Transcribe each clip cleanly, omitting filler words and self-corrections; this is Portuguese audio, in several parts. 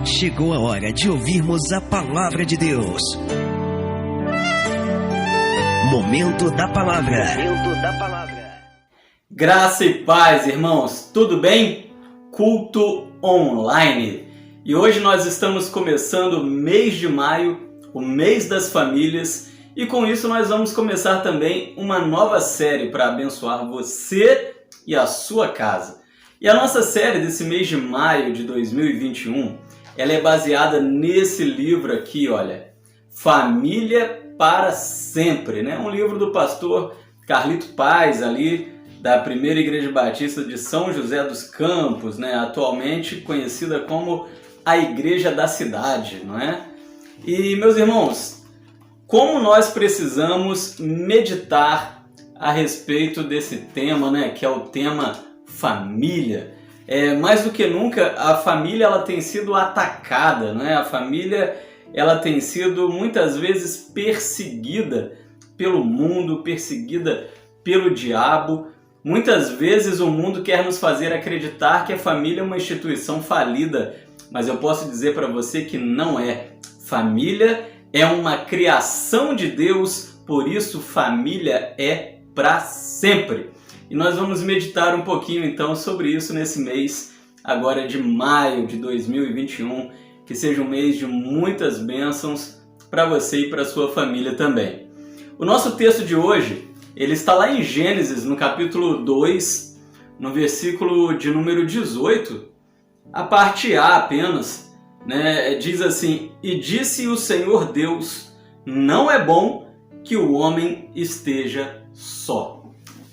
Chegou a hora de ouvirmos a Palavra de Deus. Momento da Palavra. Graça e paz, irmãos. Tudo bem? Culto online. E hoje nós estamos começando o mês de maio, o mês das famílias. E com isso nós vamos começar também uma nova série para abençoar você e a sua casa. E a nossa série desse mês de maio de 2021, ela é baseada nesse livro aqui, olha, Família para Sempre, né? Um livro do pastor Carlito Paz, ali da Primeira Igreja Batista de São José dos Campos, né? Atualmente conhecida como a Igreja da Cidade, não é? E, meus irmãos, como nós precisamos meditar a respeito desse tema, né? Que é o tema família. Mais do que nunca, a família ela tem sido atacada, né? A família ela tem sido muitas vezes perseguida pelo mundo, perseguida pelo diabo. Muitas vezes o mundo quer nos fazer acreditar que a família é uma instituição falida, mas eu posso dizer para você que não é. Família é uma criação de Deus, por isso família é para sempre. E nós vamos meditar um pouquinho então sobre isso nesse mês agora de maio de 2021, que seja um mês de muitas bênçãos para você e para sua família também. O nosso texto de hoje, ele está lá em Gênesis, no capítulo 2, no versículo de número 18, a parte A apenas, né? Diz assim: "E disse o Senhor Deus, não é bom que o homem esteja só."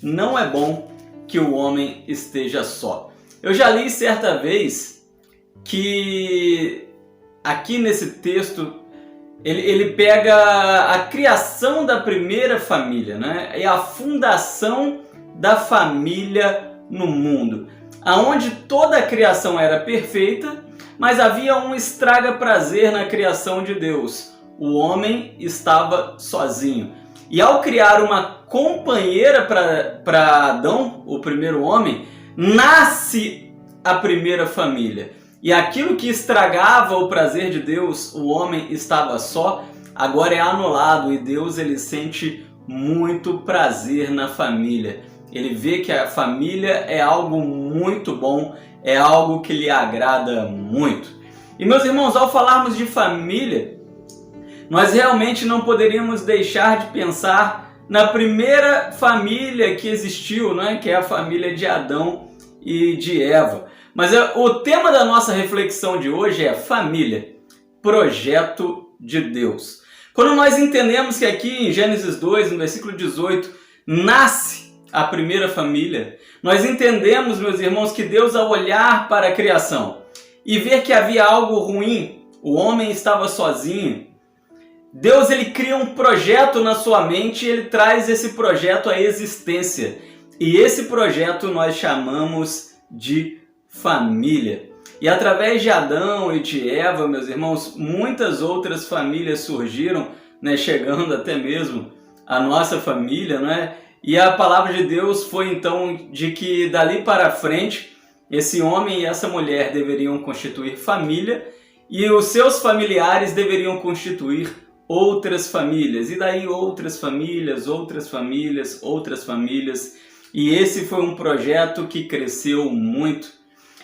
Não é bom que o homem esteja só. Eu já li certa vez que aqui nesse texto ele pega a criação da primeira família, né? E a fundação da família no mundo, aonde toda a criação era perfeita, mas havia um estraga-prazer na criação de Deus. O homem estava sozinho. E ao criar uma companheira para Adão, o primeiro homem, nasce a primeira família. E aquilo que estragava o prazer de Deus, o homem estava só, agora é anulado e Deus ele sente muito prazer na família. Ele vê que a família é algo muito bom, é algo que lhe agrada muito. E meus irmãos, ao falarmos de família, nós realmente não poderíamos deixar de pensar na primeira família que existiu, né? Que é a família de Adão e de Eva. Mas o tema da nossa reflexão de hoje é família, projeto de Deus. Quando nós entendemos que aqui em Gênesis 2, no versículo 18, nasce a primeira família, nós entendemos, meus irmãos, que Deus, ao olhar para a criação e ver que havia algo ruim, o homem estava sozinho, Deus ele cria um projeto na sua mente e ele traz esse projeto à existência. E esse projeto nós chamamos de família. E através de Adão e de Eva, meus irmãos, muitas outras famílias surgiram, né, chegando até mesmo a nossa família, né? E a palavra de Deus foi então de que dali para frente esse homem e essa mulher deveriam constituir família e os seus familiares deveriam constituir outras famílias, e daí outras famílias, outras famílias, outras famílias, e esse foi um projeto que cresceu muito.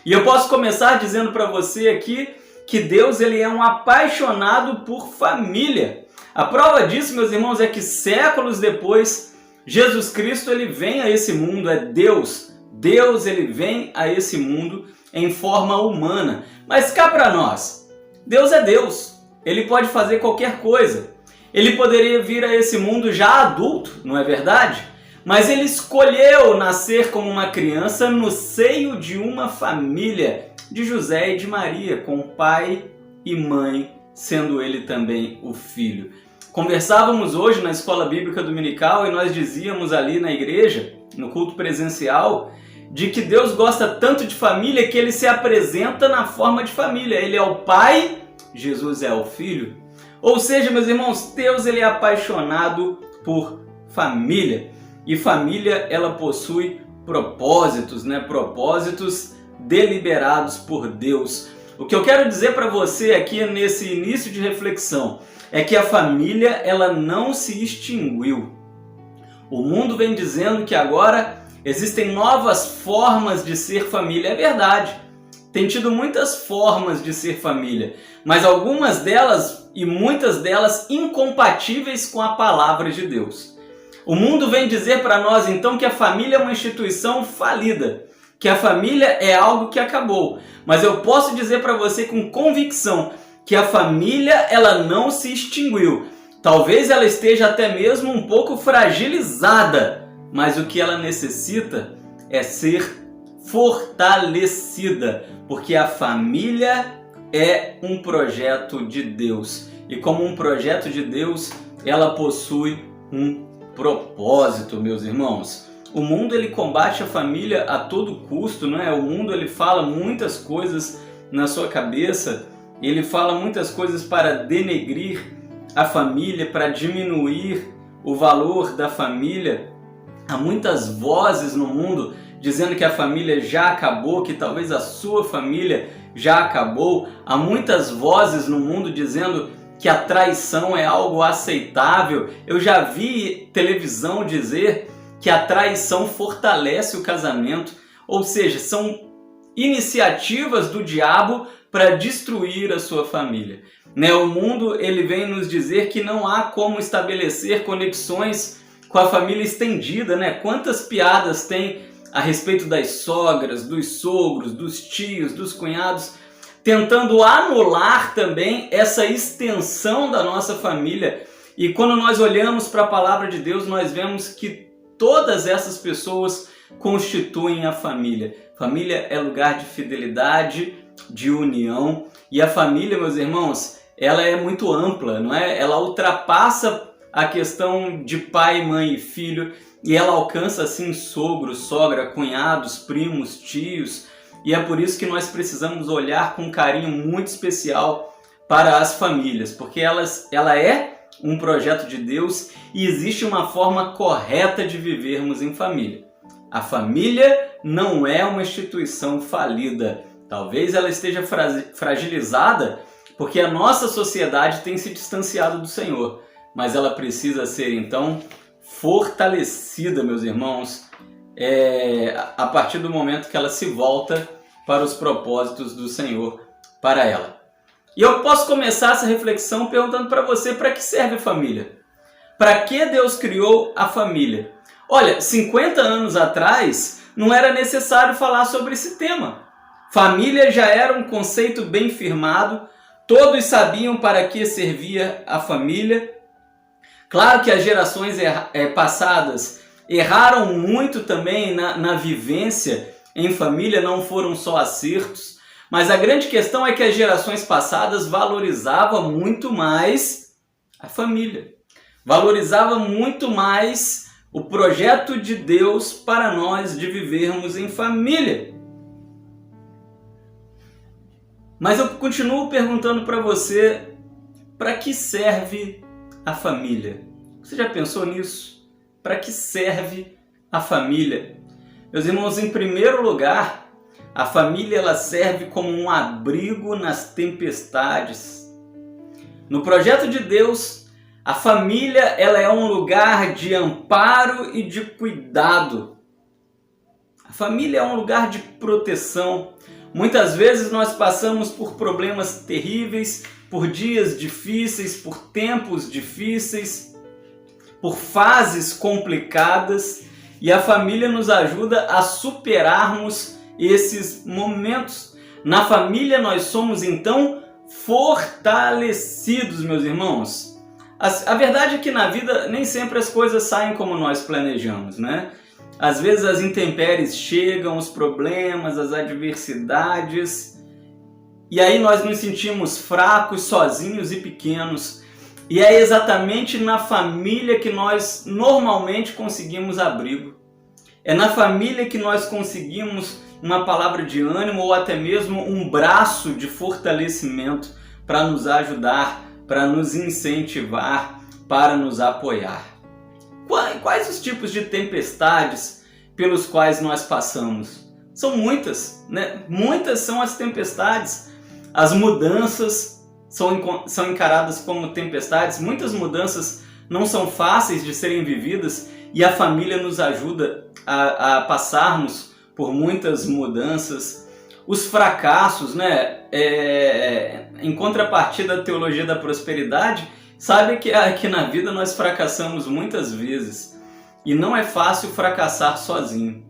E eu posso começar dizendo para você aqui que Deus ele é um apaixonado por família. A prova disso, meus irmãos, é que séculos depois, Jesus Cristo ele vem a esse mundo, é Deus. Deus ele vem a esse mundo em forma humana. Mas cá para nós, Deus é Deus. Ele pode fazer qualquer coisa. Ele poderia vir a esse mundo já adulto, não é verdade? Mas ele escolheu nascer como uma criança no seio de uma família de José e de Maria, com pai e mãe, sendo ele também o filho. Conversávamos hoje na escola bíblica dominical e nós dizíamos ali na igreja, no culto presencial, de que Deus gosta tanto de família que ele se apresenta na forma de família. Ele é o pai, Jesus é o filho. Ou seja, meus irmãos, Deus ele é apaixonado por família. E família, ela possui propósitos, né? Propósitos deliberados por Deus. O que eu quero dizer para você aqui nesse início de reflexão é que a família ela não se extinguiu. O mundo vem dizendo que agora existem novas formas de ser família. É verdade, tem tido muitas formas de ser família, mas algumas delas e muitas delas incompatíveis com a palavra de Deus. O mundo vem dizer para nós então que a família é uma instituição falida, que a família é algo que acabou. Mas eu posso dizer para você com convicção que a família ela não se extinguiu. Talvez ela esteja até mesmo um pouco fragilizada, mas o que ela necessita é ser fortalecida, porque a família é um projeto de Deus. E como um projeto de Deus, ela possui um propósito, meus irmãos. O mundo ele combate a família a todo custo, não é? O mundo ele fala muitas coisas na sua cabeça, ele fala muitas coisas para denegrir a família, para diminuir o valor da família. Há muitas vozes no mundo dizendo que a família já acabou, que talvez a sua família já acabou. Há muitas vozes no mundo dizendo que a traição é algo aceitável. Eu já vi televisão dizer que a traição fortalece o casamento, ou seja, são iniciativas do diabo para destruir a sua família. O mundo ele vem nos dizer que não há como estabelecer conexões com a família estendida. Quantas piadas tem a respeito das sogras, dos sogros, dos tios, dos cunhados, tentando anular também essa extensão da nossa família. E quando nós olhamos para a palavra de Deus, nós vemos que todas essas pessoas constituem a família. Família é lugar de fidelidade, de união. E a família, meus irmãos, ela é muito ampla, não é? Ela ultrapassa a questão de pai, mãe e filho, e ela alcança assim sogro, sogra, cunhados, primos, tios. E é por isso que nós precisamos olhar com um carinho muito especial para as famílias, porque ela é um projeto de Deus e existe uma forma correta de vivermos em família. A família não é uma instituição falida. Talvez ela esteja fragilizada porque a nossa sociedade tem se distanciado do Senhor, mas ela precisa ser então fortalecida, meus irmãos, a partir do momento que ela se volta para os propósitos do Senhor para ela. E eu posso começar essa reflexão perguntando para você, para que serve a família? Para que Deus criou a família? Olha, 50 anos atrás não era necessário falar sobre esse tema. Família já era um conceito bem firmado, todos sabiam para que servia a família. Claro que as gerações passadas erraram muito também na vivência em família, não foram só acertos, mas a grande questão é que as gerações passadas valorizavam muito mais a família, valorizava muito mais o projeto de Deus para nós de vivermos em família. Mas eu continuo perguntando para você, para que serve a família? Você já pensou nisso? Para que serve a família? Meus irmãos, em primeiro lugar, a família ela serve como um abrigo nas tempestades. No projeto de Deus, a família ela é um lugar de amparo e de cuidado. A família é um lugar de proteção. Muitas vezes nós passamos por problemas terríveis, por dias difíceis, por tempos difíceis, por fases complicadas, e a família nos ajuda a superarmos esses momentos. Na família nós somos então fortalecidos, meus irmãos. A verdade é que na vida nem sempre as coisas saem como nós planejamos, né? Às vezes as intempéries chegam, os problemas, as adversidades, e aí nós nos sentimos fracos, sozinhos e pequenos. E é exatamente na família que nós normalmente conseguimos abrigo. É na família que nós conseguimos uma palavra de ânimo ou até mesmo um braço de fortalecimento para nos ajudar, para nos incentivar, para nos apoiar. Quais os tipos de tempestades pelos quais nós passamos? São muitas, né? Muitas são as tempestades. as mudanças são encaradas como tempestades. Muitas mudanças não são fáceis de serem vividas e a família nos ajuda a passarmos por muitas mudanças. Os fracassos, né? Em contrapartida da teologia da prosperidade, sabe que na vida nós fracassamos muitas vezes e não é fácil fracassar sozinho.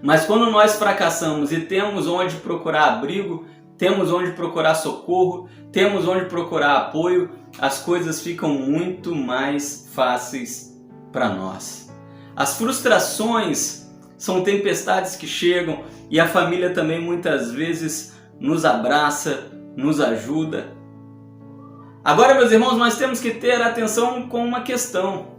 Mas quando nós fracassamos e temos onde procurar abrigo, temos onde procurar socorro, temos onde procurar apoio, as coisas ficam muito mais fáceis para nós. As frustrações são tempestades que chegam e a família também muitas vezes nos abraça, nos ajuda. Agora, meus irmãos, nós temos que ter atenção com uma questão.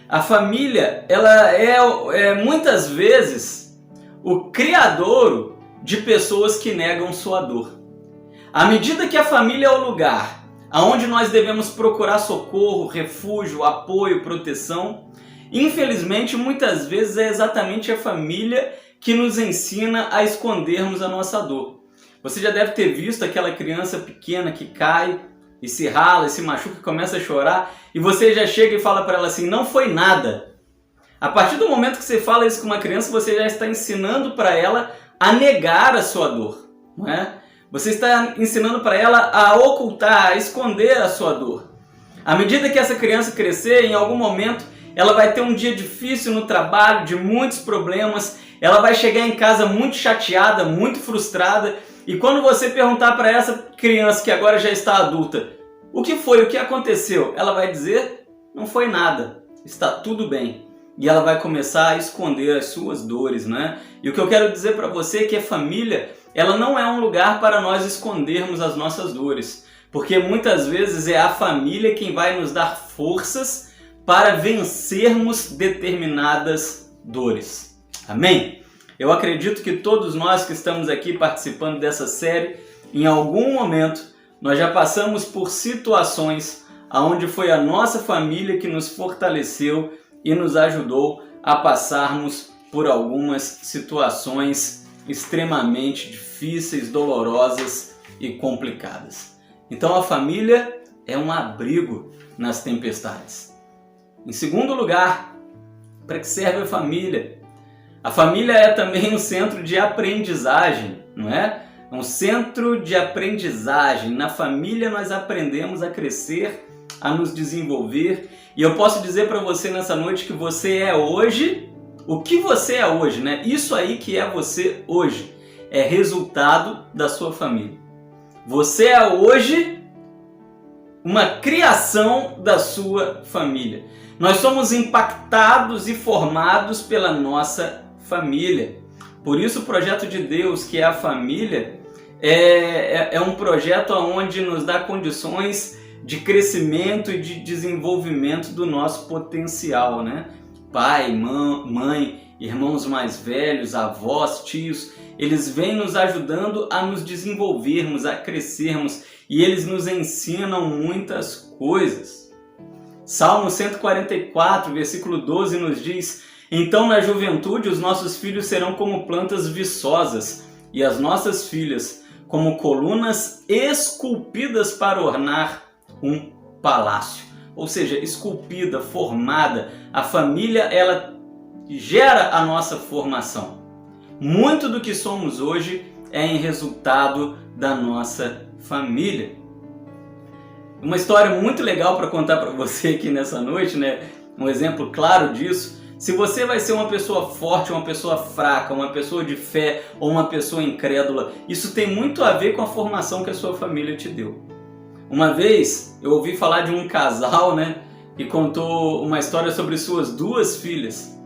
A família, ela é muitas vezes o criadouro de pessoas que negam sua dor. À medida que a família é o lugar aonde nós devemos procurar socorro, refúgio, apoio, proteção, infelizmente, muitas vezes é exatamente a família que nos ensina a escondermos a nossa dor. Você já deve ter visto aquela criança pequena que cai e se rala, e se machuca e começa a chorar, e você já chega e fala para ela assim, não foi nada. A partir do momento que você fala isso com uma criança, você já está ensinando para ela a negar a sua dor, não é? Você está ensinando para ela a ocultar, a esconder a sua dor. À medida que essa criança crescer, em algum momento, ela vai ter um dia difícil no trabalho, de muitos problemas, ela vai chegar em casa muito chateada, muito frustrada, e quando você perguntar para essa criança que agora já está adulta, o que foi, o que aconteceu? Ela vai dizer, não foi nada, está tudo bem. E ela vai começar a esconder as suas dores, né? E o que eu quero dizer para você é que a família, ela não é um lugar para nós escondermos as nossas dores, porque muitas vezes é a família quem vai nos dar forças para vencermos determinadas dores. Amém? Eu acredito que todos nós que estamos aqui participando dessa série, em algum momento, nós já passamos por situações onde foi a nossa família que nos fortaleceu e nos ajudou a passarmos por algumas situações extremamente difíceis, dolorosas e complicadas. Então a família é um abrigo nas tempestades. Em segundo lugar, para que serve a família? A família é também um centro de aprendizagem, não é? É um centro de aprendizagem. Na família nós aprendemos a crescer, a nos desenvolver. E eu posso dizer para você nessa noite que você é hoje, o que você é hoje, né? Isso aí que é você hoje, é resultado da sua família. Você é hoje uma criação da sua família. Nós somos impactados e formados pela nossa família. Por isso o projeto de Deus, que é a família, é um projeto onde nos dá condições de crescimento e de desenvolvimento do nosso potencial, né? Pai, mãe, irmãos mais velhos, avós, tios, eles vêm nos ajudando a nos desenvolvermos, a crescermos, e eles nos ensinam muitas coisas. Salmo 144, versículo 12 nos diz: então na juventude os nossos filhos serão como plantas viçosas e as nossas filhas como colunas esculpidas para ornar um palácio. Ou seja, esculpida, formada. A família, ela gera a nossa formação. Muito do que somos hoje é em resultado da nossa família. Uma história muito legal para contar para você aqui nessa noite, né? Um exemplo claro disso. Se você vai ser uma pessoa forte, uma pessoa fraca, uma pessoa de fé ou uma pessoa incrédula, isso tem muito a ver com a formação que a sua família te deu. Uma vez eu ouvi falar de um casal, né, que contou uma história sobre suas duas filhas.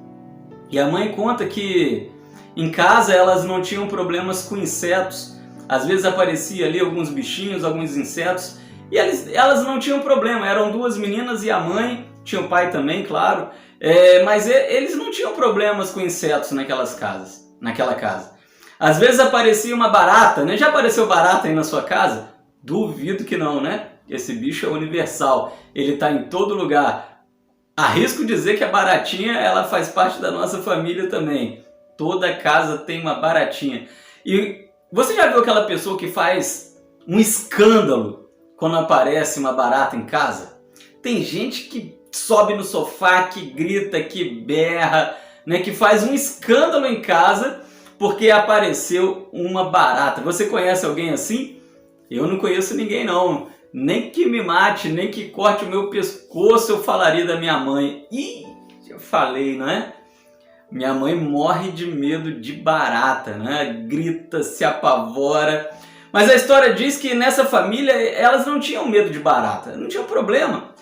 E a mãe conta que em casa elas não tinham problemas com insetos. Às vezes aparecia ali alguns bichinhos, alguns insetos, e elas não tinham problema. Eram duas meninas e a mãe, tinha o pai também, claro, mas eles não tinham problemas com insetos naquela casa. Às vezes aparecia uma barata, né? Já apareceu barata aí na sua casa? Duvido que não, né? Esse bicho é universal, ele está em todo lugar. Arrisco dizer que a baratinha, ela faz parte da nossa família também. Toda casa tem uma baratinha. E você já viu aquela pessoa que faz um escândalo quando aparece uma barata em casa? Tem gente que sobe no sofá, que grita, que berra, né, que faz um escândalo em casa porque apareceu uma barata. Você conhece alguém assim? Eu não conheço ninguém não. Nem que me mate, nem que corte o meu pescoço, eu falaria da minha mãe. Ih, eu falei, não é? Minha mãe morre de medo de barata, né? Grita, se apavora. Mas a história diz que nessa família elas não tinham medo de barata, não tinha problema.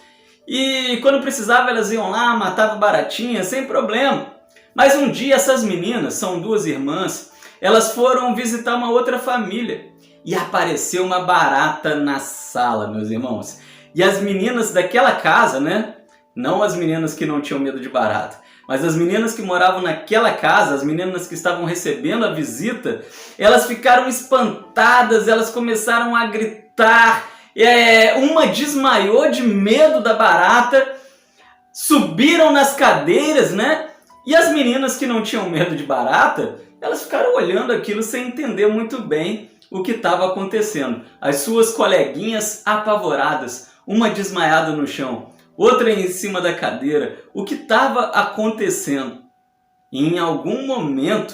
E quando precisava elas iam lá, matavam baratinha, sem problema. Mas um dia essas meninas, são duas irmãs, elas foram visitar uma outra família. E apareceu uma barata na sala, meus irmãos. E as meninas daquela casa, né? Não as meninas que não tinham medo de barata, mas as meninas que moravam naquela casa, as meninas que estavam recebendo a visita, elas ficaram espantadas, elas começaram a gritar. Uma desmaiou de medo da barata, subiram nas cadeiras, né? E as meninas que não tinham medo de barata, elas ficaram olhando aquilo sem entender muito bem o que estava acontecendo. As suas coleguinhas apavoradas, uma desmaiada no chão, outra em cima da cadeira. O que estava acontecendo? E em algum momento,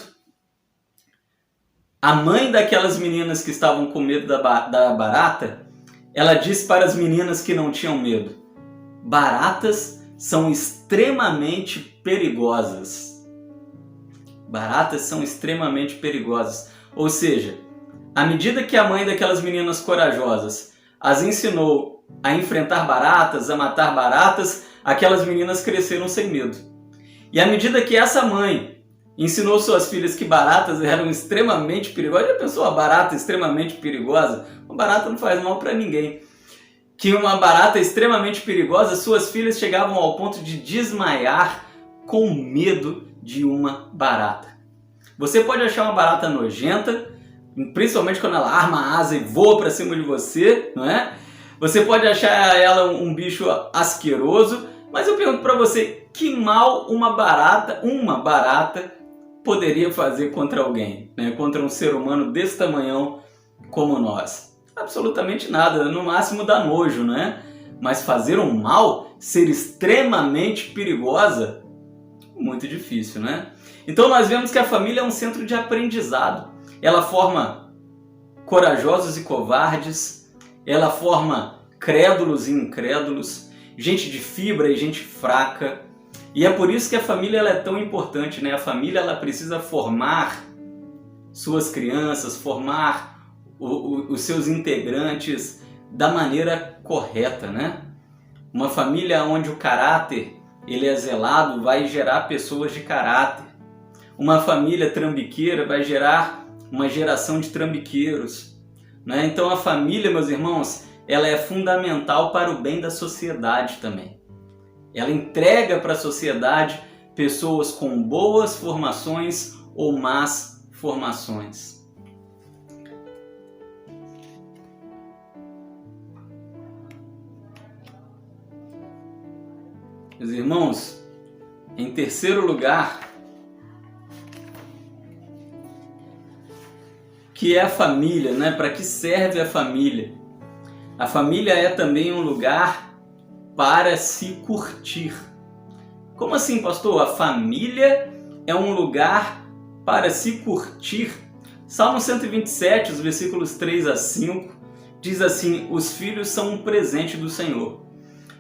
a mãe daquelas meninas que estavam com medo da barata, ela disse para as meninas que não tinham medo: baratas são extremamente perigosas. Baratas são extremamente perigosas. Ou seja, à medida que a mãe daquelas meninas corajosas as ensinou a enfrentar baratas, a matar baratas, aquelas meninas cresceram sem medo. E à medida que essa mãe ensinou suas filhas que baratas eram extremamente perigosas, já pensou a barata extremamente perigosa? Uma barata não faz mal para ninguém. Que uma barata extremamente perigosa, suas filhas chegavam ao ponto de desmaiar com medo de uma barata. Você pode achar uma barata nojenta, principalmente quando ela arma a asa e voa para cima de você, não é? Você pode achar ela um bicho asqueroso, mas eu pergunto para você, que mal uma barata poderia fazer contra alguém, né? Contra um ser humano desse tamanhão como nós? Absolutamente nada, no máximo dá nojo, né? Mas fazer um mal, ser extremamente perigosa, muito difícil, né? Então nós vemos que a família é um centro de aprendizado. Ela forma corajosos e covardes, ela forma crédulos e incrédulos, gente de fibra e gente fraca. E é por isso que a família ela é tão importante, né? A família ela precisa formar suas crianças, formar os seus integrantes da maneira correta, né? Uma família onde o caráter ele é zelado vai gerar pessoas de caráter. Uma família trambiqueira vai gerar uma geração de trambiqueiros, né? Então a família, meus irmãos, ela é fundamental para o bem da sociedade também. Ela entrega para a sociedade pessoas com boas formações ou más formações. Meus irmãos, em terceiro lugar, que é a família, né? Para que serve a família? A família é também um lugar para se curtir. Como assim, pastor? A família é um lugar para se curtir? Salmo 127, os versículos 3 a 5, diz assim: os filhos são um presente do Senhor.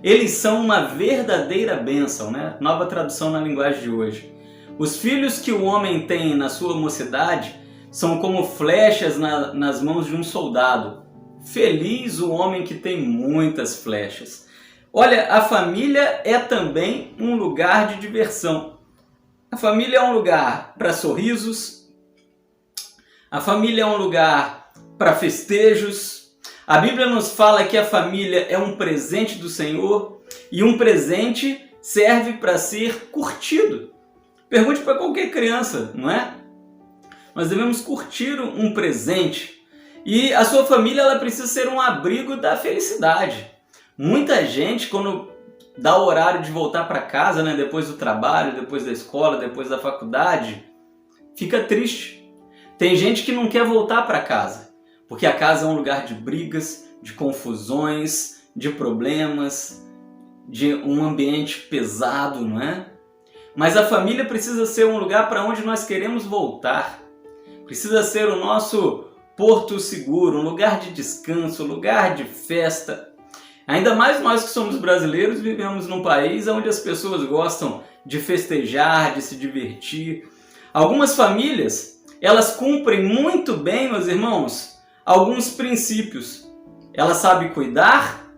Eles são uma verdadeira bênção, né? Nova tradução na linguagem de hoje. Os filhos que o homem tem na sua mocidade são como flechas nas mãos de um soldado. Feliz o homem que tem muitas flechas. Olha, a família é também um lugar de diversão. A família é um lugar para sorrisos. A família é um lugar para festejos. A Bíblia nos fala que a família é um presente do Senhor e um presente serve para ser curtido. Pergunte para qualquer criança, não é? Nós devemos curtir um presente e a sua família ela precisa ser um abrigo da felicidade. Muita gente, quando dá o horário de voltar para casa, né, depois do trabalho, depois da escola, depois da faculdade, fica triste. Tem gente que não quer voltar para casa, porque a casa é um lugar de brigas, de confusões, de problemas, de um ambiente pesado, não é? Mas a família precisa ser um lugar para onde nós queremos voltar. Precisa ser o nosso porto seguro, um lugar de descanso, um lugar de festa. Ainda mais nós que somos brasileiros, vivemos num país onde as pessoas gostam de festejar, de se divertir. Algumas famílias, elas cumprem muito bem, meus irmãos, alguns princípios. Ela sabe cuidar,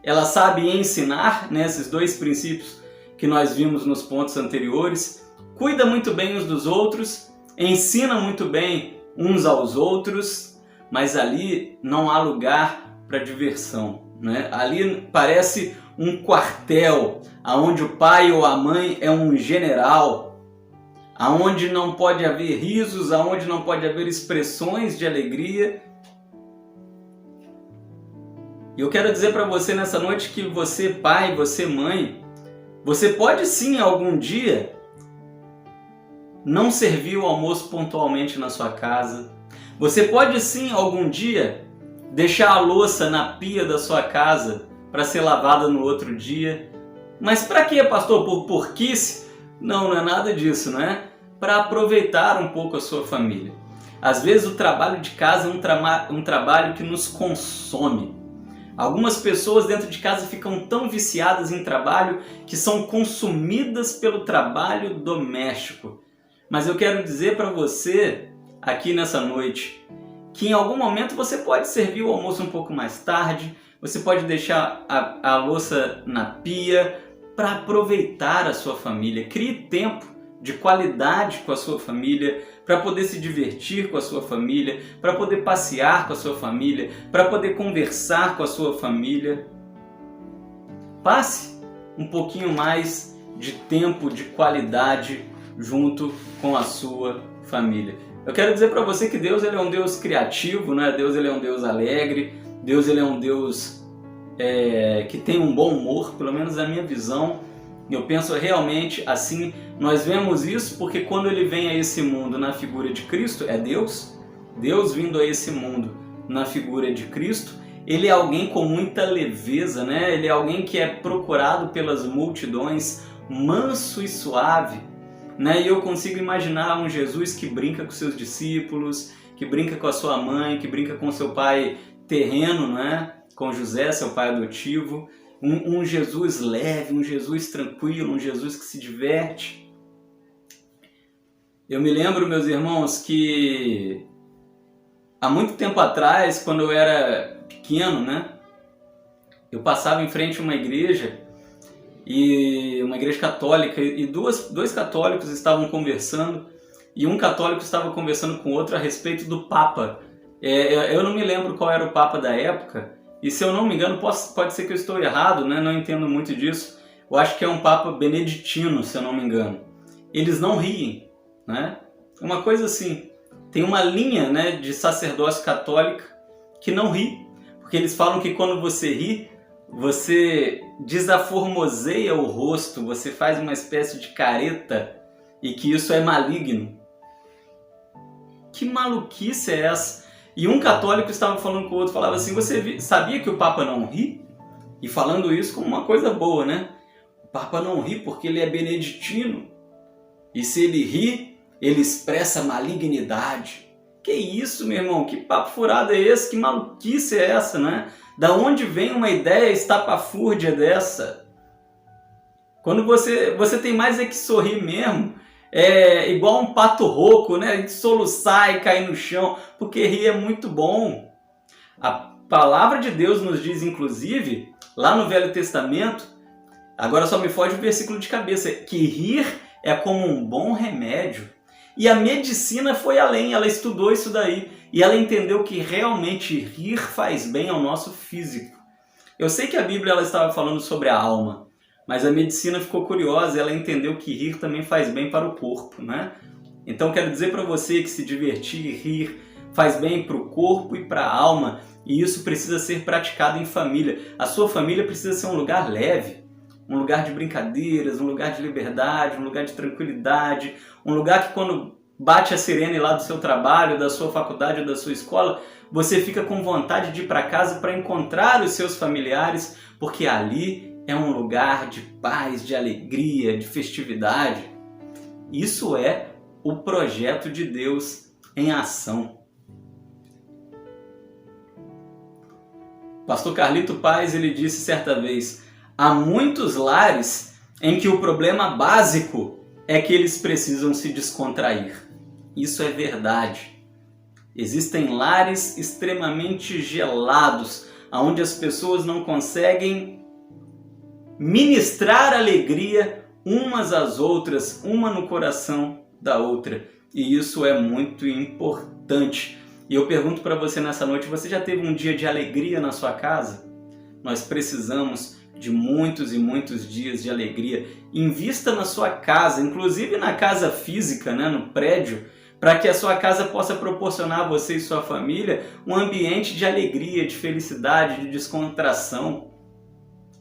ela sabe ensinar, né, esses dois princípios que nós vimos nos pontos anteriores. Cuida muito bem uns dos outros, ensina muito bem uns aos outros, mas ali não há lugar para diversão, né? Ali parece um quartel, onde o pai ou a mãe é um general, aonde não pode haver risos, aonde não pode haver expressões de alegria. E eu quero dizer para você nessa noite que você, pai, você, mãe, você pode sim algum dia não servir o almoço pontualmente na sua casa. Você pode sim algum dia deixar a louça na pia da sua casa para ser lavada no outro dia. Mas para quê, pastor? Por porquice? Não, não é nada disso, não é? Para aproveitar um pouco a sua família. Às vezes o trabalho de casa é um trabalho que nos consome. Algumas pessoas dentro de casa ficam tão viciadas em trabalho que são consumidas pelo trabalho doméstico. Mas eu quero dizer para você, aqui nessa noite, que em algum momento você pode servir o almoço um pouco mais tarde, você pode deixar a louça na pia para aproveitar a sua família. Crie tempo de qualidade com a sua família, para poder se divertir com a sua família, para poder passear com a sua família, para poder conversar com a sua família. Passe um pouquinho mais de tempo de qualidade junto com a sua família. Eu quero dizer para você que Deus ele é um Deus criativo, né? Deus ele é um Deus alegre, Deus ele é um Deus que tem um bom humor, pelo menos na minha visão. Eu penso realmente assim. Nós vemos isso porque quando ele vem a esse mundo na figura de Cristo, é Deus vindo a esse mundo na figura de Cristo, ele é alguém com muita leveza, né? Ele é alguém que é procurado pelas multidões, manso e suave, né? E eu consigo imaginar um Jesus que brinca com seus discípulos, que brinca com a sua mãe, que brinca com seu pai terreno, né? Com José, seu pai adotivo. Um Jesus leve, um Jesus tranquilo, um Jesus que se diverte. Eu me lembro, meus irmãos, que há muito tempo atrás, quando eu era pequeno, né? Eu passava em frente a uma igreja católica, e dois católicos estavam conversando, e um católico estava conversando com o outro a respeito do Papa. Eu não me lembro qual era o Papa da época, e se eu não me engano, pode ser que eu estou errado, né? Não entendo muito disso. Eu acho que é um Papa beneditino, se eu não me engano. Eles não riem, né? É uma coisa assim, tem uma linha, né, de sacerdócio católica que não ri, porque eles falam que quando você ri, você desaformoseia o rosto, você faz uma espécie de careta e que isso é maligno. Que maluquice é essa? E um católico estava falando com o outro, falava assim, você sabia que o Papa não ri? E falando isso como uma coisa boa, né? O Papa não ri porque ele é beneditino. E se ele ri, ele expressa malignidade. Que isso, meu irmão? Que papo furado é esse? Que maluquice é essa, né? Da onde vem uma ideia estapafúrdia dessa? Quando você tem mais é que sorrir mesmo, é igual um pato rouco, né? Soluçar e cair no chão, porque rir é muito bom. A palavra de Deus nos diz, inclusive, lá no Velho Testamento, agora só me foge o versículo de cabeça, que rir é como um bom remédio. E a medicina foi além, ela estudou isso daí e ela entendeu que realmente rir faz bem ao nosso físico. Eu sei que a Bíblia ela estava falando sobre a alma, mas a medicina ficou curiosa, ela entendeu que rir também faz bem para o corpo, né? Então quero dizer para você que se divertir e rir faz bem para o corpo e para a alma, e isso precisa ser praticado em família. A sua família precisa ser um lugar leve, um lugar de brincadeiras, um lugar de liberdade, um lugar de tranquilidade, um lugar que quando bate a sirene lá do seu trabalho, da sua faculdade ou da sua escola, você fica com vontade de ir para casa para encontrar os seus familiares, porque ali é um lugar de paz, de alegria, de festividade. Isso é o projeto de Deus em ação. Pastor Carlito Paz, ele disse certa vez: há muitos lares em que o problema básico é que eles precisam se descontrair. Isso é verdade. Existem lares extremamente gelados, onde as pessoas não conseguem ministrar alegria umas às outras, uma no coração da outra. E isso é muito importante. E eu pergunto para você nessa noite, você já teve um dia de alegria na sua casa? Nós precisamos de muitos e muitos dias de alegria. Invista na sua casa, inclusive na casa física, né, no prédio, para que a sua casa possa proporcionar a você e sua família um ambiente de alegria, de felicidade, de descontração.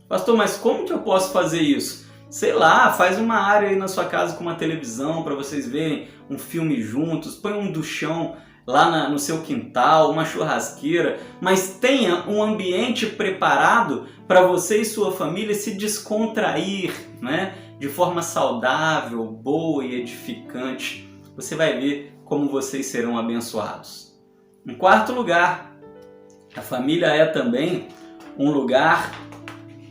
Pastor, mas como que eu posso fazer isso? Sei lá, faz uma área aí na sua casa com uma televisão para vocês verem um filme juntos, põe um duchão lá no seu quintal, uma churrasqueira, mas tenha um ambiente preparado para você e sua família se descontrair, né? De forma saudável, boa e edificante. Você vai ver como vocês serão abençoados. Em quarto lugar, a família é também um lugar,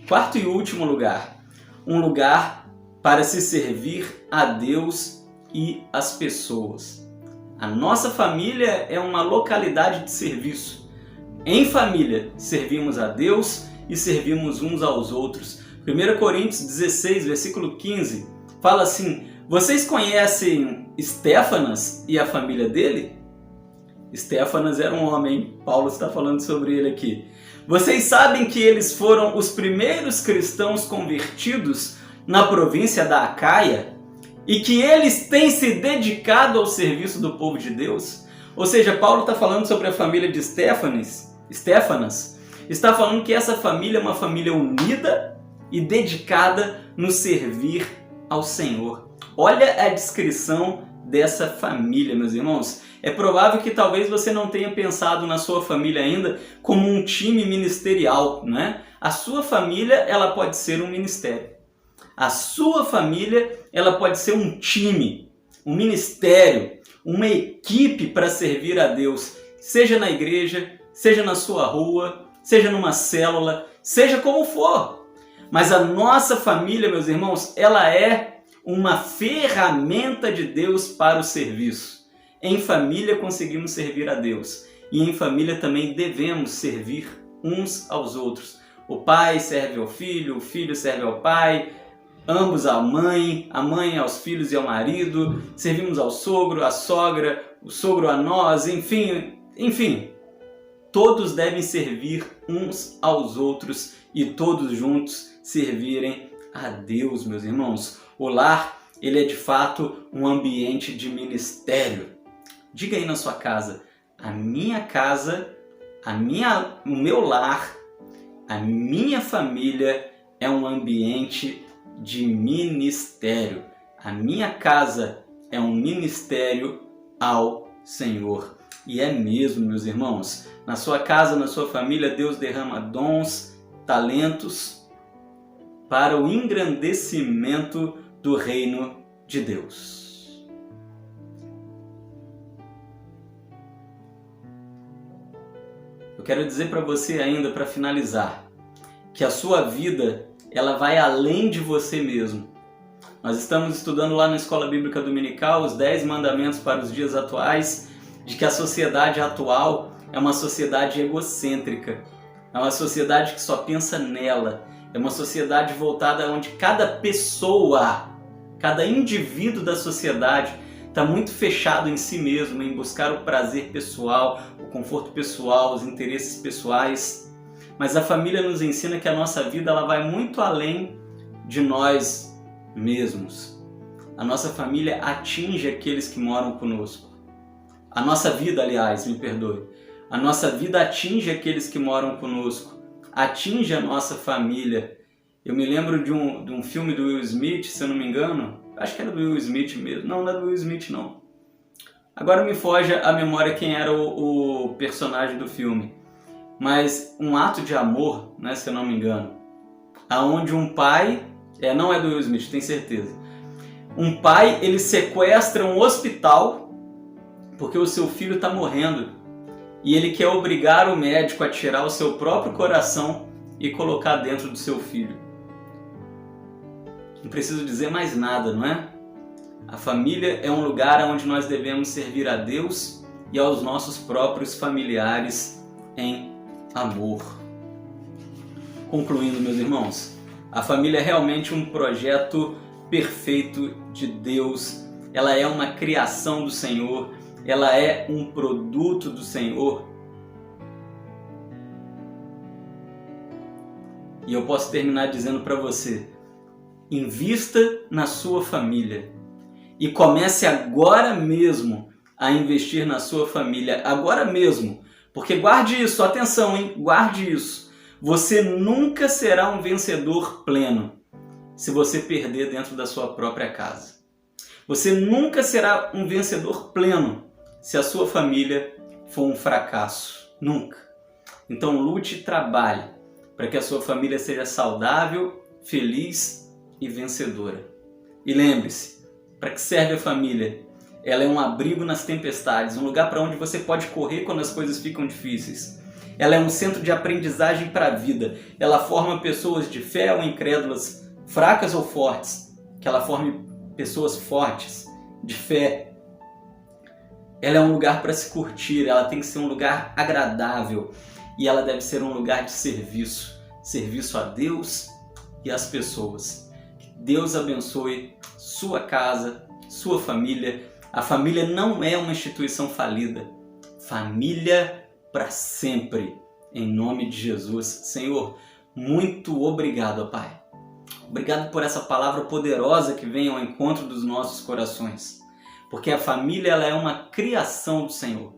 quarto e último lugar, um lugar para se servir a Deus e as pessoas. A nossa família é uma localidade de serviço. Em família, servimos a Deus e servimos uns aos outros. 1 Coríntios 16, versículo 15, fala assim: vocês conhecem Estéfanas e a família dele? Estéfanas era um homem, Paulo está falando sobre ele aqui. Vocês sabem que eles foram os primeiros cristãos convertidos na província da Acaia e que eles têm se dedicado ao serviço do povo de Deus? Ou seja, Paulo está falando sobre a família de Estéfanas, está falando que essa família é uma família unida e dedicada no servir ao Senhor. Olha a descrição dessa família, meus irmãos. É provável que talvez você não tenha pensado na sua família ainda como um time ministerial, né? A sua família, ela pode ser um ministério. A sua família, ela pode ser um time, um ministério, uma equipe para servir a Deus, seja na igreja, seja na sua rua, seja numa célula, seja como for. Mas a nossa família, meus irmãos, ela é uma ferramenta de Deus para o serviço. Em família conseguimos servir a Deus e em família também devemos servir uns aos outros. O pai serve ao filho, o filho serve ao pai, ambos à mãe, a mãe aos filhos e ao marido, servimos ao sogro, à sogra, o sogro a nós, enfim. Todos devem servir uns aos outros e todos juntos servirem a Deus, meus irmãos. O lar, ele é de fato um ambiente de ministério. Diga aí na sua casa: a minha casa, o meu lar, a minha família é um ambiente de ministério. A minha casa é um ministério ao Senhor. E é mesmo, meus irmãos. Na sua casa, na sua família, Deus derrama dons, talentos para o engrandecimento do reino de Deus. Eu quero dizer para você ainda, para finalizar, que a sua vida, ela vai além de você mesmo. Nós estamos estudando lá na Escola Bíblica Dominical os 10 mandamentos para os dias atuais, de que a sociedade atual é uma sociedade egocêntrica, é uma sociedade que só pensa nela, é uma sociedade voltada onde cada pessoa, cada indivíduo da sociedade está muito fechado em si mesmo, em buscar o prazer pessoal, o conforto pessoal, os interesses pessoais. Mas a família nos ensina que a nossa vida ela vai muito além de nós mesmos. A nossa família atinge aqueles que moram conosco. A nossa vida, aliás, me perdoe. A nossa vida atinge aqueles que moram conosco. Atinge a nossa família. Eu me lembro de um filme do Will Smith, se eu não me engano. Acho que era do Will Smith mesmo. Não é do Will Smith, não. Agora me foge à memória quem era o personagem do filme. Mas um ato de amor, né, se eu não me engano, aonde um pai, não é do Will Smith, tenho certeza. Um pai, ele sequestra um hospital porque o seu filho está morrendo e ele quer obrigar o médico a tirar o seu próprio coração e colocar dentro do seu filho. Não preciso dizer mais nada, não é? A família é um lugar onde nós devemos servir a Deus e aos nossos próprios familiares em amor. Concluindo, meus irmãos, a família é realmente um projeto perfeito de Deus. Ela é uma criação do Senhor, ela é um produto do Senhor. E eu posso terminar dizendo para você: invista na sua família e comece agora mesmo a investir na sua família, agora mesmo. Porque guarde isso, atenção, hein? Guarde isso. Você nunca será um vencedor pleno se você perder dentro da sua própria casa. Você nunca será um vencedor pleno se a sua família for um fracasso. Nunca. Então lute e trabalhe para que a sua família seja saudável, feliz e vencedora. E lembre-se, para que serve a família? Ela é um abrigo nas tempestades, um lugar para onde você pode correr quando as coisas ficam difíceis. Ela é um centro de aprendizagem para a vida. Ela forma pessoas de fé ou incrédulas, fracas ou fortes. Que ela forme pessoas fortes, de fé. Ela é um lugar para se curtir, ela tem que ser um lugar agradável. E ela deve ser um lugar de serviço. Serviço a Deus e às pessoas. Que Deus abençoe sua casa, sua família. A família não é uma instituição falida. Família para sempre. Em nome de Jesus. Senhor, muito obrigado, Pai. Obrigado por essa palavra poderosa que vem ao encontro dos nossos corações. Porque a família ela é uma criação do Senhor.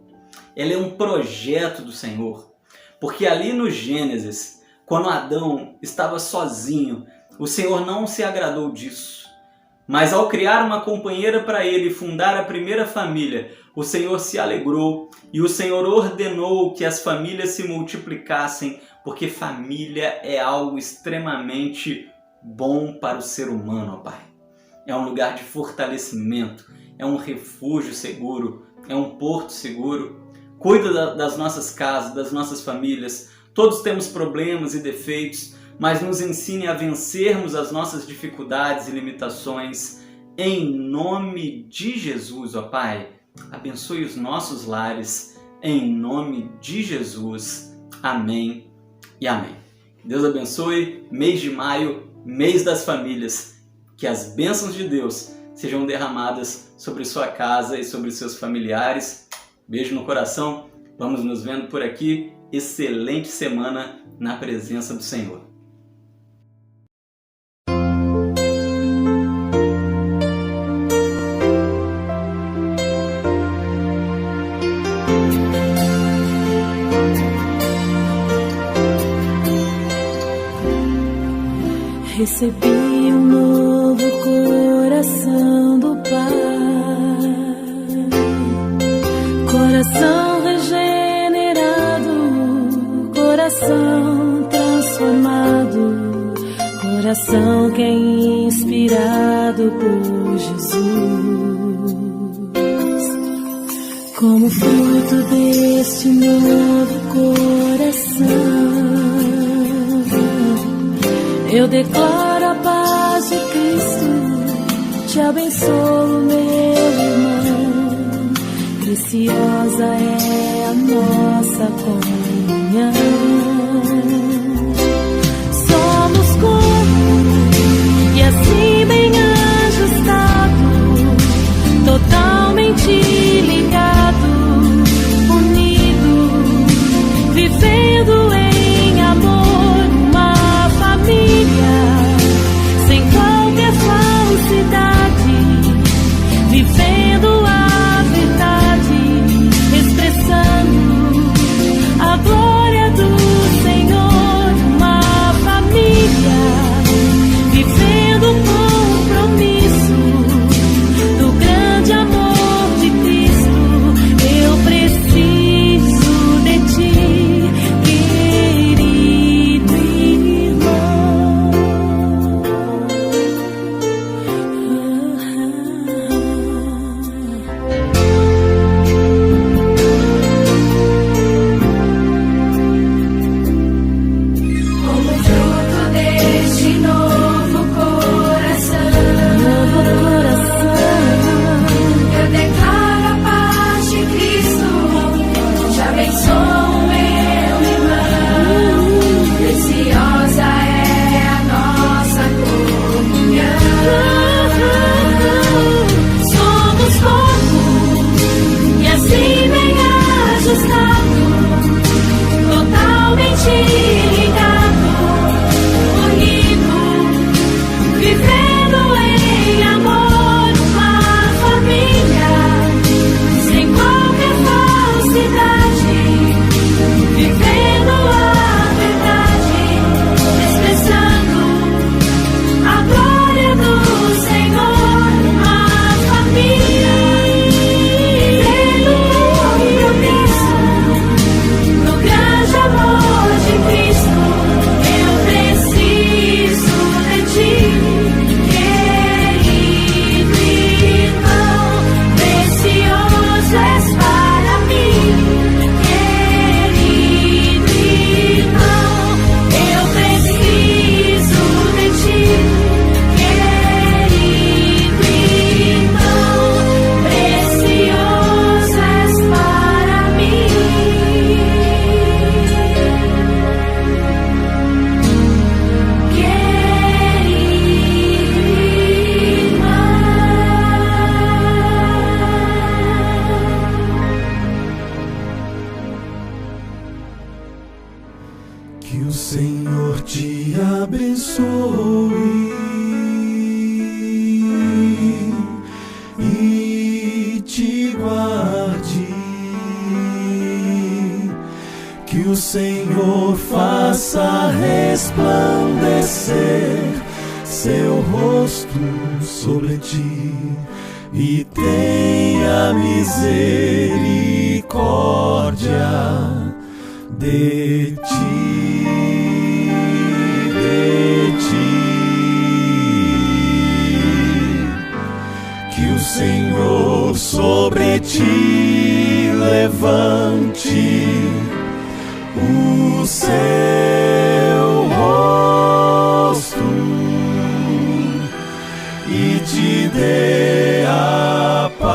Ela é um projeto do Senhor. Porque ali no Gênesis, quando Adão estava sozinho, o Senhor não se agradou disso. Mas ao criar uma companheira para ele e fundar a primeira família, o Senhor se alegrou e o Senhor ordenou que as famílias se multiplicassem, porque família é algo extremamente bom para o ser humano, ó Pai. É um lugar de fortalecimento, é um refúgio seguro, é um porto seguro. Cuida das nossas casas, das nossas famílias. Todos temos problemas e defeitos, mas nos ensine a vencermos as nossas dificuldades e limitações. Em nome de Jesus, ó Pai, abençoe os nossos lares. Em nome de Jesus. Amém e amém. Deus abençoe. Mês de maio, mês das famílias. Que as bênçãos de Deus sejam derramadas sobre sua casa e sobre seus familiares. Beijo no coração. Vamos nos vendo por aqui. Excelente semana na presença do Senhor. Recebi um novo coração do Pai, coração regenerado, coração transformado, coração que é inspirado por Jesus. Como fruto deste novo coração, eu declaro a paz de Cristo, te abençoo, meu irmão. Preciosa é a nossa comunhão. Somos corpo e assim bem ajustado, totalmente ligado, unido, vivendo em amor. Sem qualquer falsidade, vivendo a verdade, expressando a Que o Senhor te abençoe e te guarde. Que o Senhor faça resplandecer seu rosto sobre ti e tenha misericórdia de ti, de ti. Que o Senhor sobre ti levante o seu rosto e te dê a paz,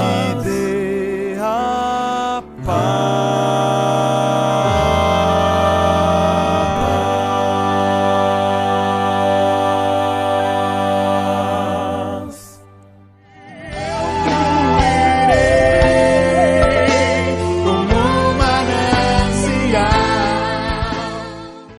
e te dê a paz.